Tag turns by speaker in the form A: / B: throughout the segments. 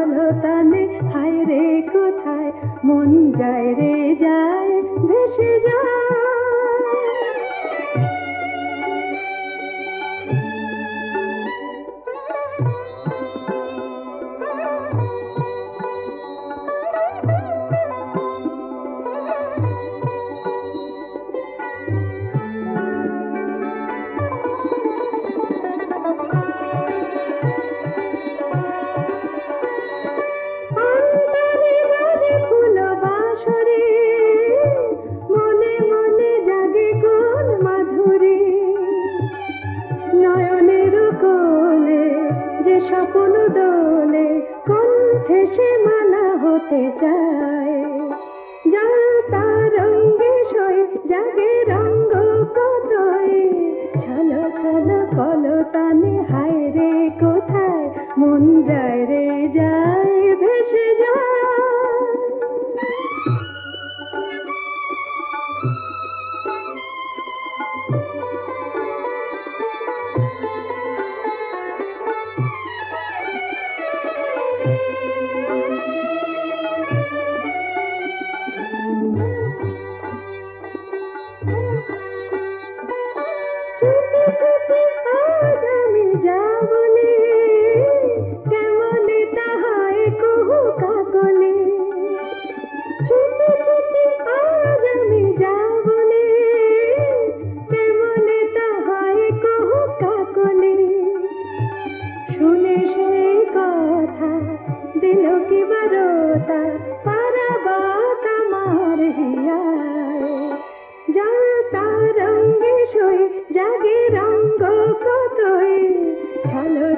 A: কলো তানে হায় রে কোথায় মন যায় রে যায় ভেসে যায়। স্বপ্ন দোলে কণ্ঠে সে মালা হতে চায়, জলতা রঙ্গে সই জাগে রঙ্গ কতই, ছলো ছলো কলো তানে হায় রে কোথায় মন যায় রে যায় ভেসে যায়।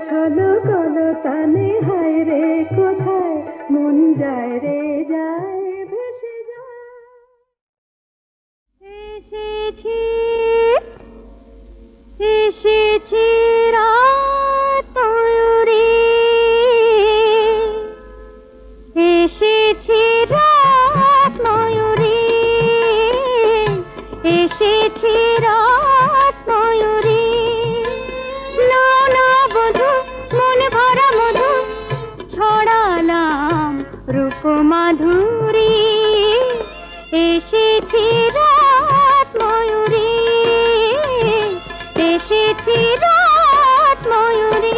A: ছলো কলো তানে হায় রে কোথায় মন যায় রে যায় ভেসে যায়। এসেছি এসেছি রাত ময়ূরী, এসেছি রাত ময়ূরী, এসেছি রাত ময়ূরী। ছড়ালাম রূপ মাধুরী, এসেছি রাত ময়ূরী, এসেছি রাত ময়ূরী।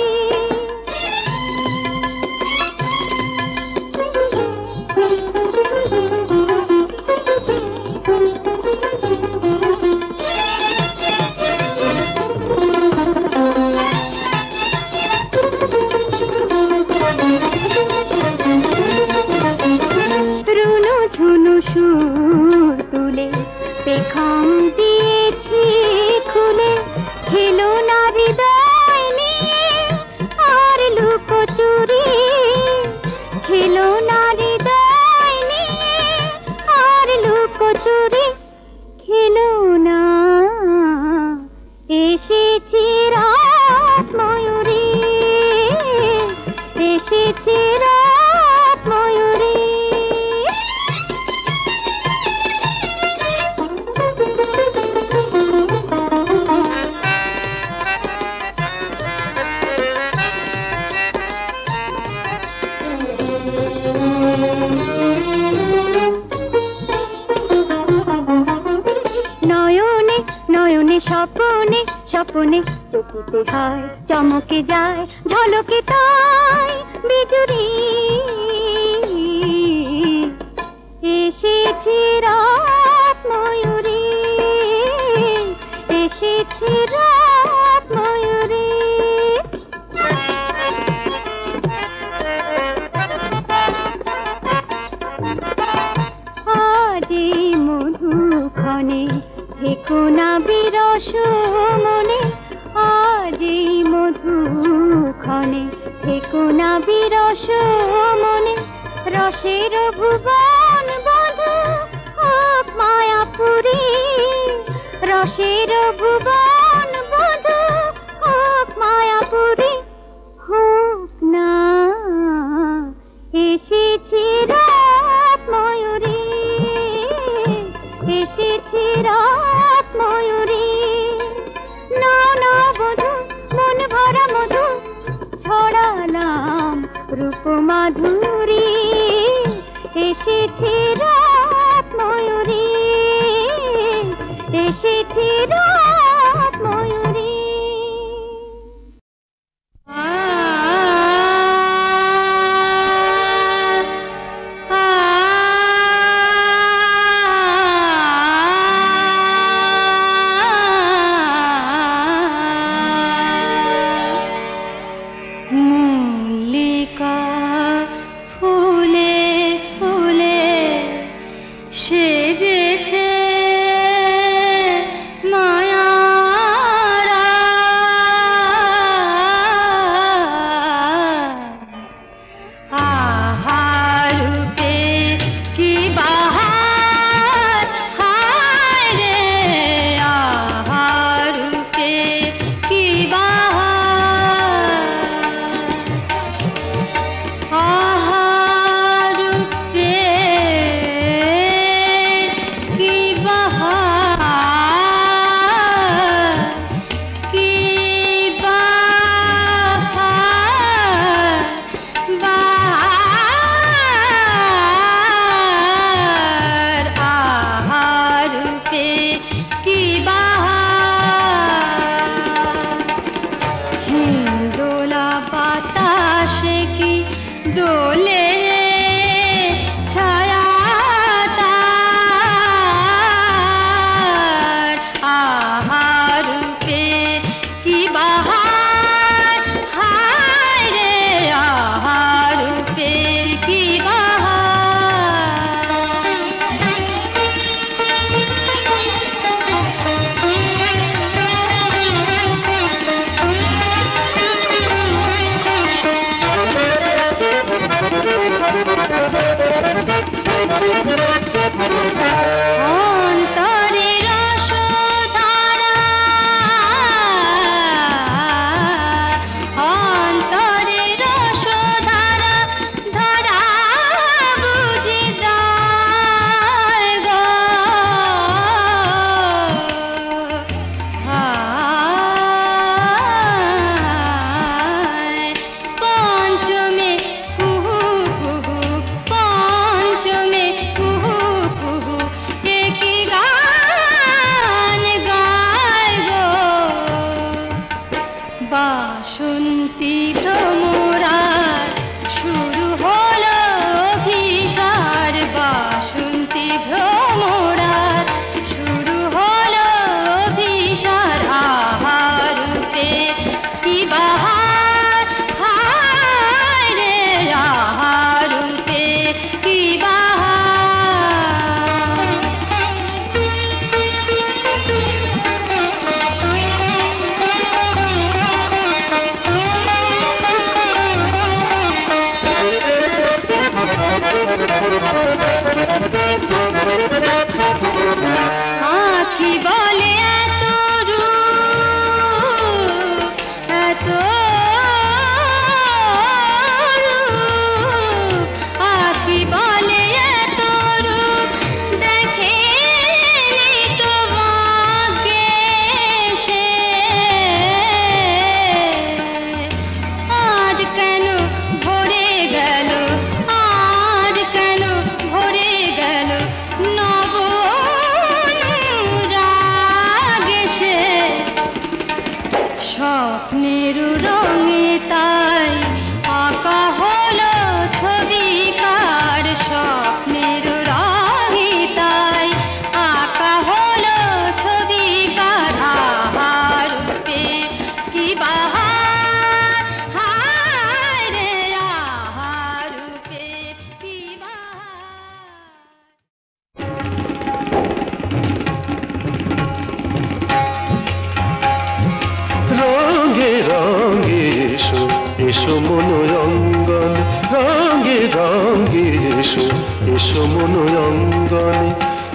A: সুর তুলে পেখম দিয়েছি খুলে, খেলো না হৃদয় নিয়ে আর লুকোচুরি, খেলো না হৃদয় নিয়ে আর লুকোচুরি, খেলো না। এসেছি রাত ময়ূরী, এসেছি রাত ময়ূরী। নয়নে নয়নে স্বপনে স্বপনে চকিতে হয় চমকে যায় ঝলকে তাই বিজুরি, এসেছি রাত ময়ূরী, এসেছি রাত ময়ূরী। আজই মধুক্ষণে থেকো না বিরস মনে, আজই মধুক্ষণে থেকো না বিরস মনে, রসের ভুবন বধূ হোক মায়াপুরী, রসের ভুবন বধূ হোক মায়াপুরী, হোক না। এসেছি রাত ময়ূরী, এসেছি রাত ময়ূরী। নাও নাও বধূ মন ভরা মধু, ছড়ালাম রূপ ও মাধুরী এসেছি রাত ময়ূরী, এসেছি রাত ময়ূরী।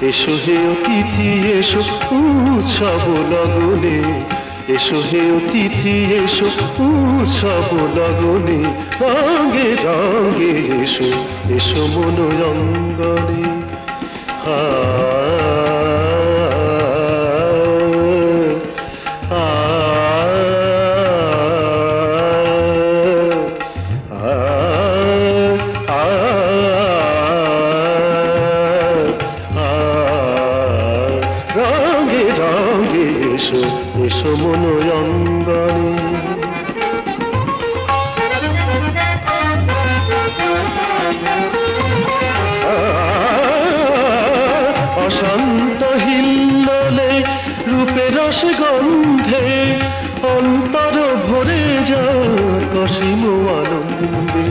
B: এসো হে অতিথি এসো উৎসব লগনে, এসো হে অতিথি এসো উৎসব লগনে, রঙে রঙে এসো এসো মনোরঙ্গনে। গন্ধে অন্তর ভরে যায় অসীম আনন্দে,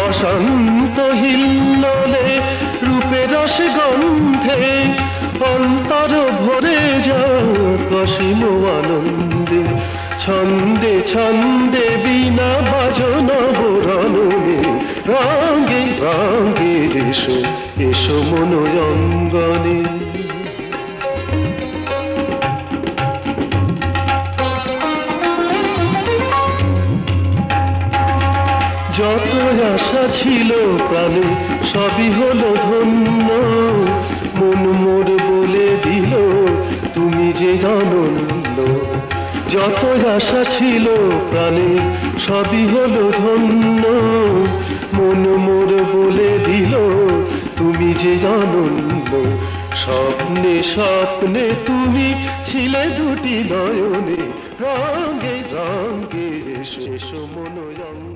B: অশান্ত হিল্লোলে রূপে রস গন্ধে অন্তর ভরে যায় অসীম আনন্দে, ছন্দে ছন্দে বিনা বাজনা বরণে, রঙে রঙে এসো এসো মনোয়ঙ্গনে। যত আশা ছিল প্রাণে সবই হলো ধন্য, মন মোর বলে দিল তুমি যে অনন্য। যত আশা ছিল প্রাণে সবই হলো ধন্য, মন মোর বলে দিল তুমি যে অনন্য। স্বপ্নে স্বপ্নে তুমি ছিলে দুটি নয়নে, রঙে রঙে এসো এসো মনোয়ঙ্গনে।